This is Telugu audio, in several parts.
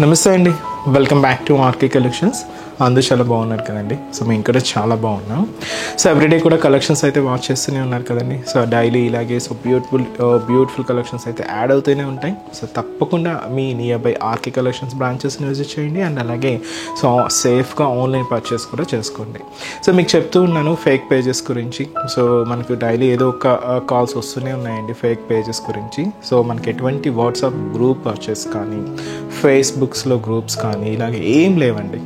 నమస్తే అండి, welcome back to RK collections. అందరూ చాలా బాగున్నారు కదండి. సో మేము కూడా చాలా బాగున్నాం. సో ఎవ్రీడే కూడా కలెక్షన్స్ అయితే వాచ్ చేస్తూనే ఉన్నారు కదండి. సో డైలీ ఇలాగే సో బ్యూటిఫుల్ కలెక్షన్స్ అయితే యాడ్ అవుతూనే ఉంటాయి. సో తప్పకుండా మీ నియర్ బై ఆర్కే కలెక్షన్స్ బ్రాంచెస్ని విజిట్ చేయండి. అండ్ అలాగే సో సేఫ్గా ఆన్లైన్ పర్చేస్ కూడా చేసుకోండి. సో మీకు చెప్తూ ఉన్నాను ఫేక్ పేజెస్ గురించి. సో మనకు డైలీ ఏదో ఒక కాల్స్ వస్తూనే ఉన్నాయండి ఫేక్ పేజెస్ గురించి. సో మనకి ఎటువంటి వాట్సాప్ గ్రూప్ పర్చేస్ కానీ ఫేస్బుక్స్లో గ్రూప్స్ కానీ ఇలాగే ఏం లేవండి.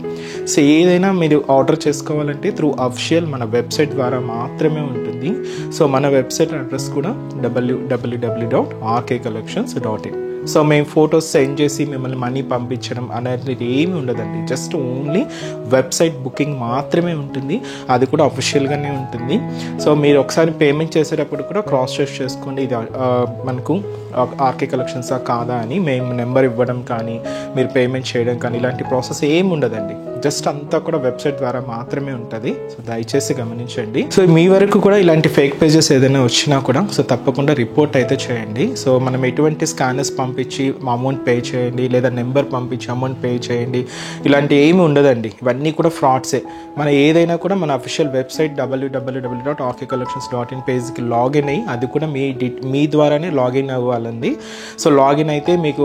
సో ఏదైనా మీరు ఆర్డర్ చేసుకోవాలంటే త్రూ అఫిషియల్ మన వెబ్సైట్ ద్వారా మాత్రమే ఉంటుంది. సో మన వెబ్సైట్ అడ్రస్ కూడా www.rkcollections.in. సో మేము ఫొటోస్ సెండ్ చేసి మిమ్మల్ని మనీ పంపించడం అనేది ఏమి ఉండదండి. జస్ట్ ఓన్లీ వెబ్సైట్ బుకింగ్ మాత్రమే ఉంటుంది. అది కూడా అఫిషియల్గానే ఉంటుంది. సో మీరు ఒకసారి పేమెంట్ చేసేటప్పుడు కూడా క్రాస్ చెక్ చేసుకోండి, ఇది మనకు ఆర్కే కలెక్షన్సా కాదా అని. మేము నెంబర్ ఇవ్వడం కానీ మీరు పేమెంట్ చేయడం కానీ ఇలాంటి ప్రాసెస్ ఏమి ఉండదండి. జస్ట్ అంతా కూడా వెబ్సైట్ ద్వారా మాత్రమే ఉంటుంది. సో దయచేసి గమనించండి. సో మీ వరకు కూడా ఇలాంటి ఫేక్ పేజెస్ ఏదైనా వచ్చినా కూడా సో తప్పకుండా రిపోర్ట్ అయితే చేయండి. సో మనం ఎటువంటి స్కానర్స్ పంపించి అమౌంట్ పే చేయండి లేదా నెంబర్ పంపించి అమౌంట్ పే చేయండి ఇలాంటి ఏమి ఉండదండి. ఇవన్నీ కూడా ఫ్రాడ్సే. మన ఏదైనా కూడా మన అఫీషియల్ వెబ్సైట్ www.rkcollections.in పేజ్కి లాగిన్ అయ్యి అది కూడా మీ ద్వారానే లాగిన్ అవ్వాలండి. సో లాగిన్ అయితే మీకు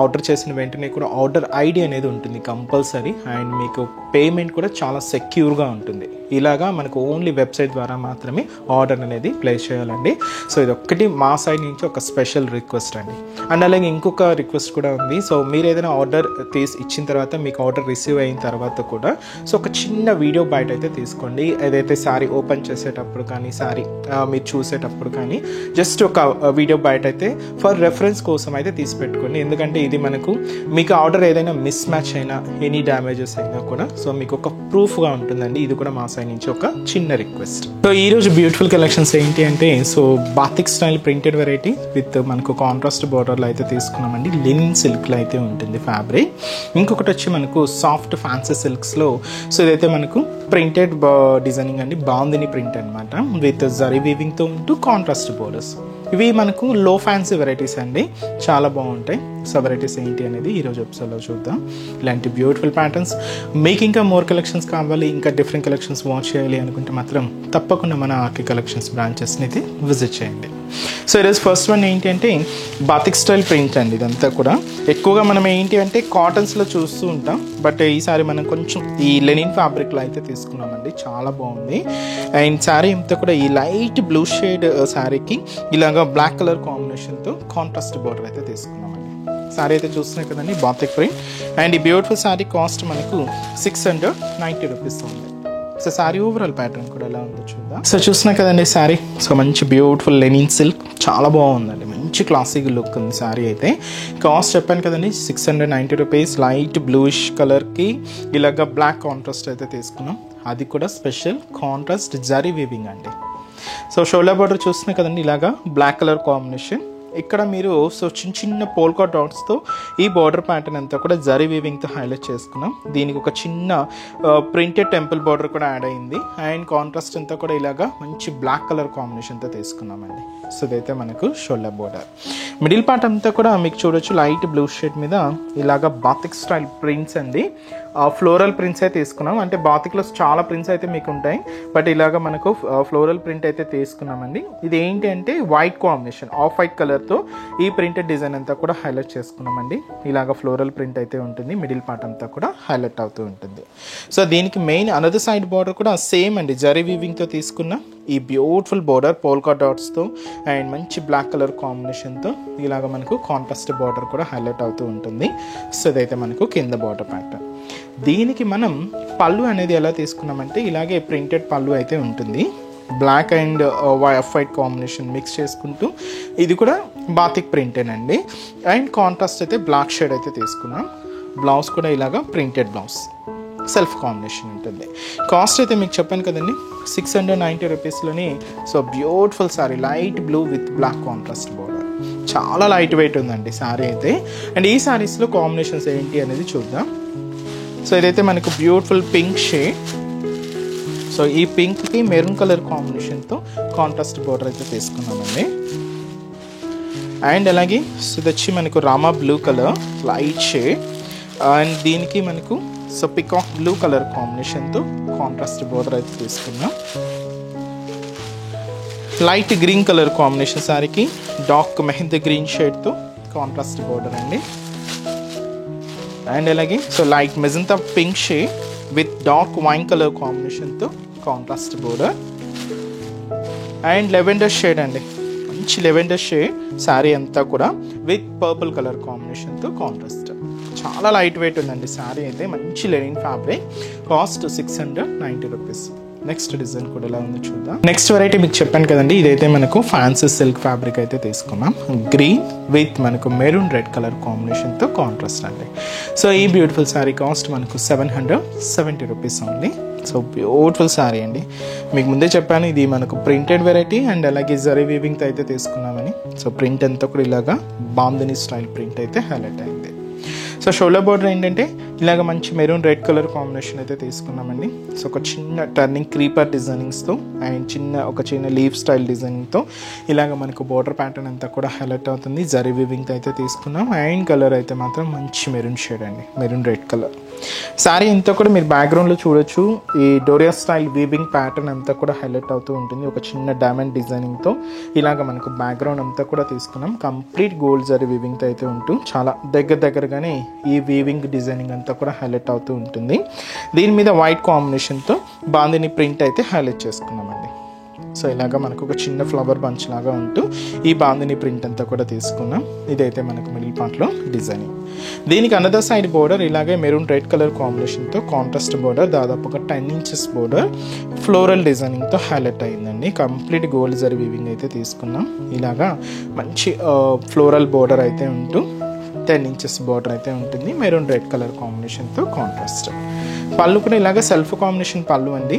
ఆర్డర్ చేసిన వెంటనే కూడా ఆర్డర్ ఐడి అనేది ఉంటుంది కంపల్సరీ. అండ్ మీకు పేమెంట్ కూడా చాలా సెక్యూర్గా ఉంటుంది. ఇలాగా మనకు ఓన్లీ వెబ్సైట్ ద్వారా మాత్రమే ఆర్డర్ అనేది ప్లేస్ చేయాలండి. సో ఇది ఒక్కటి మా సైడ్ నుంచి ఒక స్పెషల్ రిక్వెస్ట్ అండి. అండ్ అలాగే ఇంకొక రిక్వెస్ట్ కూడా ఉంది. సో మీరు ఏదైనా ఆర్డర్ ఇచ్చిన తర్వాత మీకు ఆర్డర్ రిసీవ్ అయిన తర్వాత కూడా సో ఒక చిన్న వీడియో బయట అయితే తీసుకోండి. ఏదైతే శారీ ఓపెన్ చేసేటప్పుడు కానీ శారీ మీరు చూసేటప్పుడు కానీ జస్ట్ ఒక వీడియో బయట అయితే ఫర్ రెఫరెన్స్ కోసం అయితే తీసి పెట్టుకోండి. ఎందుకంటే ఇది మనకు మీకు ఆర్డర్ ఏదైనా మిస్ మ్యాచ్ అయినా ఎనీ డ్యామేజెస్ అయినా కూడా సో మీకు ఒక ప్రూఫ్గా ఉంటుందండి. ఇది కూడా మా సైడ్ నుంచి ఒక చిన్న రిక్వెస్ట్. సో ఈరోజు బ్యూటిఫుల్ కలెక్షన్స్ ఏంటి అంటే so batik style printed variety with మనకు కాంట్రాస్ట్ బార్డర్లో అయితే తీసుకున్నామండి. లినిన్ సిల్క్లో అయితే ఉంటుంది ఫ్యాబ్రిక్. ఇంకొకటి వచ్చి మనకు సాఫ్ట్ ఫ్యాన్సీ సిల్క్స్లో సో ఇదైతే మనకు ప్రింటెడ్ డిజైనింగ్ అండి. బాందిని ప్రింట్ అనమాట విత్ జరీ వీవింగ్తో ఉంటూ కాంట్రాస్ట్ బోర్డర్స్. ఇవి మనకు లో ఫ్యాన్సీ వెరైటీస్ అండి, చాలా బాగుంటాయి. సో వెరైటీస్ ఏంటి అనేది ఈరోజు ఎపిసోడ్లో చూద్దాం. ఇలాంటి బ్యూటిఫుల్ ప్యాటర్న్స్ మీకు ఇంకా మోర్ కలెక్షన్స్ కావాలి, ఇంకా డిఫరెంట్ కలెక్షన్స్ వాచ్ చేయాలి అనుకుంటే మాత్రం తప్పకుండా మన ఆర్కే కలెక్షన్స్ బ్రాంచెస్ని అయితే విజిట్ చేయండి. సో ఈరోజు ఫస్ట్ వన్ ఏంటి అంటే బాతిక్ స్టైల్ ప్రింట్ అండి. ఇదంతా కూడా ఎక్కువగా మనం ఏంటి అంటే కాటన్స్లో చూస్తూ ఉంటాం, బట్ ఈసారి మనం కొంచెం ఈ లెనిన్ ఫ్యాబ్రిక్లో అయితే తీసుకున్నామండి. చాలా బాగుంది. అండ్ శారీ అంతా కూడా ఈ లైట్ బ్లూ షేడ్ శారీకి ఇలాగా బ్లాక్ కలర్ కాంబినేషన్తో కాంట్రాస్ట్ బార్డర్ అయితే తీసుకున్నామండి. శారీ అయితే చూస్తున్నాయి కదండి, బాతిక్ ప్రింట్. అండ్ ఈ బ్యూటిఫుల్ శారీ కాస్ట్ మనకు 690 రూపీస్ ఉంది. సో శారీ ఓవరాల్ ప్యాటర్న్ కూడా ఎలా ఉందో చూద్దాం. సో చూస్తున్నా కదండి శారీ. సో మంచి బ్యూటిఫుల్ లెనిన్ సిల్క్, చాలా బాగుందండి. మంచి క్లాసిక్ లుక్ ఉంది శారీ అయితే. కాస్ట్ చెప్పాను కదండి 690 రూపీస్. లైట్ బ్లూయిష్ కలర్కి ఇలాగ బ్లాక్ కాంట్రాస్ట్ అయితే తీసుకున్నాం. అది కూడా స్పెషల్ కాంట్రాస్ట్ జరీ వీవింగ్ అండి. సో షోల్డర్ బార్డర్ చూస్తున్నా కదండి, ఇలాగా బ్లాక్ కలర్ కాంబినేషన్. ఇక్కడ మీరు సో చిన్న చిన్న పోల్కా డాట్స్తో ఈ బార్డర్ ప్యాటర్న్ అంతా కూడా జరీ వీవింగ్తో హైలైట్ చేసుకున్నాం. దీనికి ఒక చిన్న ప్రింటెడ్ టెంపుల్ బార్డర్ కూడా యాడ్ అయింది. అండ్ కాంట్రాస్ట్ అంతా కూడా ఇలాగా మంచి బ్లాక్ కలర్ కాంబినేషన్తో తీసుకున్నామండి. సో ఇదైతే మనకు షోల్డర్ బార్డర్. మిడిల్ పార్ట్ అంతా కూడా మీకు చూడొచ్చు లైట్ బ్లూ షేడ్ మీద ఇలాగా బాతిక్ స్టైల్ ప్రింట్స్ అండి. ఫ్లోరల్ ప్రింట్స్ అయితే తీసుకున్నాం. అంటే బాతిక్లో చాలా ప్రింట్స్ అయితే మీకు ఉంటాయి, బట్ ఇలాగ మనకు ఫ్లోరల్ ప్రింట్ అయితే తీసుకున్నామండి. ఇది ఏంటి అంటే వైట్ కాంబినేషన్, ఆఫ్ వైట్ కలర్తో ఈ ప్రింటెడ్ డిజైన్ అంతా కూడా హైలైట్ చేసుకున్నామండి. ఇలాగ ఫ్లోరల్ ప్రింట్ అయితే ఉంటుంది. మిడిల్ పార్ట్ అంతా కూడా హైలైట్ అవుతూ ఉంటుంది. సో దీనికి మెయిన్ అనదర్ సైడ్ బార్డర్ కూడా సేమ్ అండి, జరీ వీవింగ్తో తీసుకున్న ఈ బ్యూటిఫుల్ బార్డర్ పోల్కా డాట్స్తో అండ్ మంచి బ్లాక్ కలర్ కాంబినేషన్తో ఇలాగ మనకు కాంట్రాస్ట్ బార్డర్ కూడా హైలైట్ అవుతూ ఉంటుంది. సో ఇదైతే మనకు కింద బార్డర్ ప్యాటర్న్. దీనికి మనం పళ్ళు అనేది ఎలా తీసుకున్నామంటే ఇలాగే ప్రింటెడ్ పళ్ళు అయితే ఉంటుంది. Black and off white combination mix చేసుకుంటూ ఇది కూడా బాతిక్ ప్రింటేనండి. అండ్ కాంట్రాస్ట్ అయితే బ్లాక్ షేడ్ అయితే తీసుకున్నాం. బ్లౌజ్ కూడా ఇలాగా ప్రింటెడ్ బ్లౌజ్ సెల్ఫ్ కాంబినేషన్ ఉంటుంది. కాస్ట్ అయితే మీకు చెప్పాను కదండి 690 రూపీస్లోని. So beautiful sari light blue with black contrast border, చాలా లైట్ వెయిట్ ఉందండి శారీ అయితే. అండ్ ఈ శారీస్లో కాంబినేషన్స్ ఏంటి అనేది చూద్దాం. సో ఇదైతే మనకు బ్యూటిఫుల్ పింక్ షేడ్. సో ఈ పింక్కి మెరూన్ కలర్ కాంబినేషన్తో కాంట్రాస్ట్ బోర్డర్ అయితే తీసుకున్నామండి. అండ్ అలాగే ఇది వచ్చి మనకు Rama blue colour light shade. And దీనికి మనకు సో పికాక్ బ్లూ కలర్ కాంబినేషన్తో కాంట్రాస్ట్ బోర్డర్ అయితే తీసుకున్నాం. లైట్ గ్రీన్ కలర్ కాంబినేషన్ శారీకి డార్క్ మెహందీ గ్రీన్ షేడ్తో కాంట్రాస్ట్ బోర్డర్ అండి. అండ్ అలాగే so light magenta pink shade with dark wine colour కాంబినేషన్తో contrast border. And lavender shade అండి, మంచి లెవెండర్ షేడ్ శారీ అంతా కూడా విత్ పర్పుల్ కలర్ కాంబినేషన్తో కాంట్రాస్ట్. చాలా లైట్ వెయిట్ ఉందండి శారీ అయితే, మంచి linen fabric. Cost 690 rupees. Next design కూడా ఎలా ఉందో చూద్దాం. నెక్స్ట్ వెరైటీ మీకు చెప్పాను కదండి, ఇదైతే మనకు ఫ్యాన్సీ సిల్క్ ఫ్యాబ్రిక్ అయితే తీసుకున్నాం. గ్రీన్ విత్ మనకు మెరూన్ రెడ్ కలర్ కాంబినేషన్తో కాంట్రాస్ట్ అండి. సో ఈ బ్యూటిఫుల్ శారీ కాస్ట్ మనకు 770 rupees only. So beautiful sari అండి. మీకు ముందే చెప్పాను ఇది మనకు ప్రింటెడ్ వెరైటీ అండ్ అలాగే జరీ వీవింగ్తో అయితే తీసుకున్నామని. సో ప్రింట్ అంతా కూడా ఇలాగా బాందిని స్టైల్ ప్రింట్ అయితే హైలైట్ అయింది. సో షోల్డర్ బోర్డర్ ఏంటంటే ఇలాగ మంచి మెరూన్ రెడ్ కలర్ కాంబినేషన్ అయితే తీసుకున్నామండి. సో ఒక చిన్న టర్నింగ్ క్రీపర్ డిజైనింగ్స్తో అండ్ ఒక చిన్న లీఫ్ స్టైల్ డిజైనింగ్తో ఇలాగ మనకు బోర్డర్ ప్యాటర్న్ అంతా కూడా హైలైట్ అవుతుంది. జరీ వీవింగ్తో అయితే తీసుకున్నాం. అండ్ కలర్ అయితే మాత్రం మంచి మెరూన్ షేడ్ అండి, మెరూన్ రెడ్ కలర్. శారీ అంతా కూడా మీరు బ్యాక్గ్రౌండ్లో చూడొచ్చు, ఈ డోరియా స్టైల్ వీవింగ్ ప్యాటర్న్ అంతా కూడా హైలైట్ అవుతూ ఉంటుంది. ఒక చిన్న డైమండ్ డిజైనింగ్తో ఇలాగ మనకు బ్యాక్గ్రౌండ్ అంతా కూడా తీసుకున్నాం. కంప్లీట్ గోల్డ్ జరీ వీవింగ్తో అయితే ఉంటూ చాలా దగ్గరగానే ఈ వీవింగ్ డిజైనింగ్ అంతా కూడా హైలైట్ అవుతూ ఉంటుంది. దీని మీద వైట్ కాంబినేషన్తో బాందిని ప్రింట్ అయితే హైలైట్ చేసుకున్నామండి. సో ఇలాగ మనకు ఒక చిన్న ఫ్లవర్ బంచ్ లాగా ఉంటూ ఈ బాందిని ప్రింట్ అంతా కూడా తీసుకున్నాం. ఇదైతే మనకు మిడిల్ పార్ట్లో డిజైనింగ్. దీనికి అనదర్ సైడ్ బోర్డర్ ఇలాగే మెరూన్ రెడ్ కలర్ కాంబినేషన్తో కాంట్రాస్ట్ బోర్డర్, దాదాపు ఒక 10 ఇంచెస్ బోర్డర్ ఫ్లోరల్ డిజైనింగ్తో హైలైట్ అయిందండి. కంప్లీట్ గోల్డ్ జరీ వీవింగ్ అయితే తీసుకున్నాం. ఇలాగా మంచి ఫ్లోరల్ బోర్డర్ అయితే ఉంటూ 10 ఇంచెస్ బార్డర్ అయితే ఉంటుంది. మెరూన్ రెడ్ కలర్ కాంబినేషన్తో కాంట్రాస్ట్. పళ్ళు కూడా ఇలాగే సెల్ఫ్ కాంబినేషన్ పళ్ళు అండి.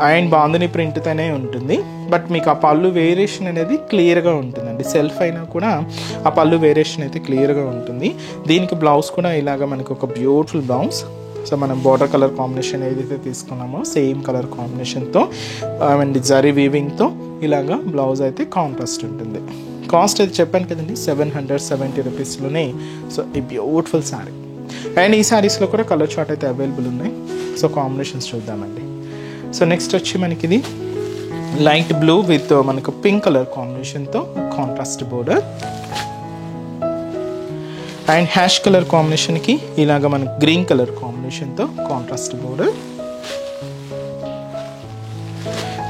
అండ్ బాందిని ప్రింట్తోనే ఉంటుంది. బట్ మీకు ఆ పళ్ళు వేరియేషన్ అనేది క్లియర్గా ఉంటుందండి. సెల్ఫ్ అయినా కూడా ఆ పళ్ళు వేరియేషన్ అయితే క్లియర్గా ఉంటుంది. దీనికి బ్లౌజ్ కూడా ఇలాగ మనకు ఒక బ్యూటిఫుల్ బ్లౌజ్. సో మనం బార్డర్ కలర్ కాంబినేషన్ ఏదైతే తీసుకున్నామో సేమ్ కలర్ కాంబినేషన్తో అండ్ జరీ వీవింగ్తో ఇలాగా బ్లౌజ్ అయితే కాంట్రాస్ట్ ఉంటుంది. కాస్ట్ అయితే చెప్పాను కదండి 770 రూపీస్లోనే. సో ఈ బ్యూటిఫుల్ శారీ. అండ్ ఈ శారీస్లో కూడా కలర్ చార్ట్ అయితే అవైలబుల్ ఉన్నాయి. సో కాంబినేషన్స్ చూద్దామండి. సో నెక్స్ట్ వచ్చి మనకి ఇది లైట్ బ్లూ విత్ మనకు పింక్ కలర్ కాంబినేషన్తో contrast border. And ash colour కాంబినేషన్కి ఇలాగ మనకు గ్రీన్ కలర్ కాంబినేషన్తో contrast border.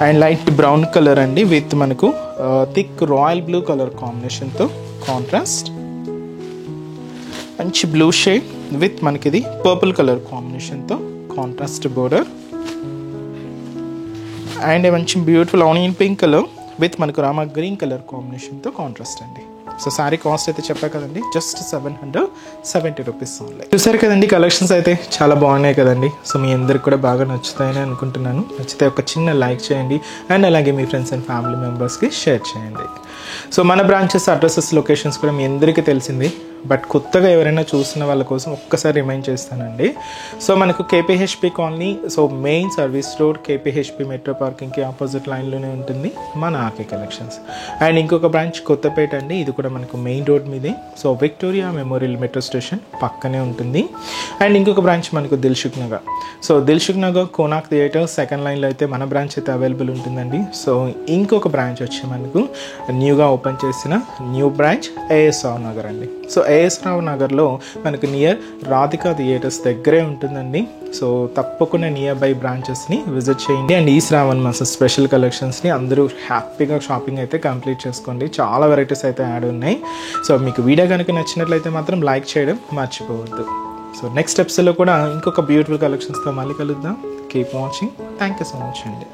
And light brown colour అండి విత్ మనకు థిక్ రాయల్ బ్లూ కలర్ కాంబినేషన్తో కాంట్రాస్ట్. మంచి బ్లూ షేడ్ విత్ మనకి ఇది పర్పుల్ కలర్ కాంబినేషన్తో కాంట్రాస్ట్ బోర్డర్. అండ్ మంచి beautiful onion pink colour with మనకు రామా గ్రీన్ కలర్ కాంబినేషన్తో కాంట్రాస్ట్ అండి. సో శారీ కాస్ట్ అయితే చెప్పా కదండి జస్ట్ 770 రూపీస్ ఓన్లీ. చూసారు కదండి కలెక్షన్స్ అయితే చాలా బాగున్నాయి కదండి. సో మీ అందరికి కూడా బాగా నచ్చుతాయని అనుకుంటున్నాను. నచ్చితే ఒక చిన్న లైక్ చేయండి అండ్ అలాగే మీ ఫ్రెండ్స్ అండ్ ఫ్యామిలీ మెంబర్స్కి షేర్ చేయండి. సో మన బ్రాంచెస్ అడ్రసెస్ లొకేషన్స్ కూడా మీ అందరికీ తెలిసింది. బట్ కొత్తగా ఎవరైనా చూస్తున్న వాళ్ళ కోసం ఒక్కసారి రిమైండ్ చేస్తానండి. సో మనకు KPHB colony, so main service road KPHB metro పార్కింగ్కి ఆపోజిట్ లైన్లోనే ఉంటుంది మన ఆర్కే కలెక్షన్స్. అండ్ ఇంకొక బ్రాంచ్ కొత్తపేట అండి, ఇది కూడా మనకు మెయిన్ రోడ్ మీదే. So Victoria Memorial metro station పక్కనే ఉంటుంది. అండ్ ఇంకొక బ్రాంచ్ మనకు Dilsukh Nagar. So Dilsukh Nagar Konark theatre second లైన్లో అయితే మన బ్రాంచ్ అయితే అవైలబుల్ ఉంటుందండి. సో ఇంకొక బ్రాంచ్ వచ్చి మనకు న్యూగా ఓపెన్ చేసిన new branch AS Rao Nagar అండి. సో ఏఎస్ రావు నగర్లో మనకు నియర్ రాధికా థియేటర్స్ దగ్గరే ఉంటుందండి. సో తప్పకుండా నియర్ బై బ్రాంచెస్ని విజిట్ చేయండి. అండ్ ఈ శ్రావణ మాస స్పెషల్ కలెక్షన్స్ని అందరూ హ్యాపీగా షాపింగ్ అయితే కంప్లీట్ చేసుకోండి. చాలా వెరైటీస్ అయితే యాడ్ ఉన్నాయి. సో మీకు వీడియో కనుక నచ్చినట్లయితే మాత్రం లైక్ చేయడం మర్చిపోవద్దు. సో నెక్స్ట్ ఎపిసోడ్లో కూడా ఇంకొక బ్యూటిఫుల్ కలెక్షన్స్తో మళ్ళీ కలుద్దాం. Keep watching. Thank you so much అండి.